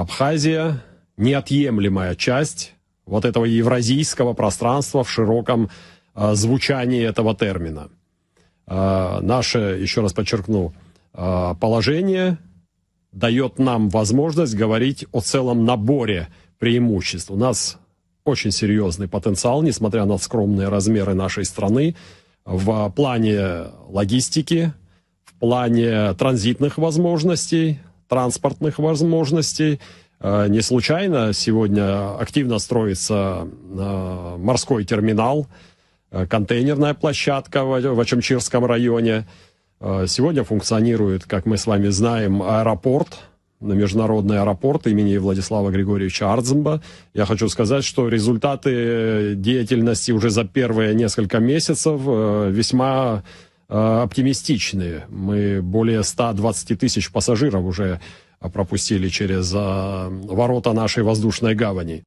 Абхазия – неотъемлемая часть вот этого евразийского пространства в широком звучании этого термина. Наше, еще раз подчеркну, положение дает нам возможность говорить о целом наборе преимуществ. У нас очень серьезный потенциал, несмотря на скромные размеры нашей страны, в плане логистики, в плане транзитных возможностей, транспортных возможностей. Не случайно сегодня активно строится морской терминал, контейнерная площадка в Очамчирском районе. Сегодня функционирует, как мы с вами знаем, аэропорт, международный аэропорт имени Владислава Григорьевича Ардземба. Я хочу сказать, что результаты деятельности уже за первые несколько месяцев весьма оптимистичные. Мы более 120 тысяч пассажиров уже пропустили через ворота нашей воздушной гавани.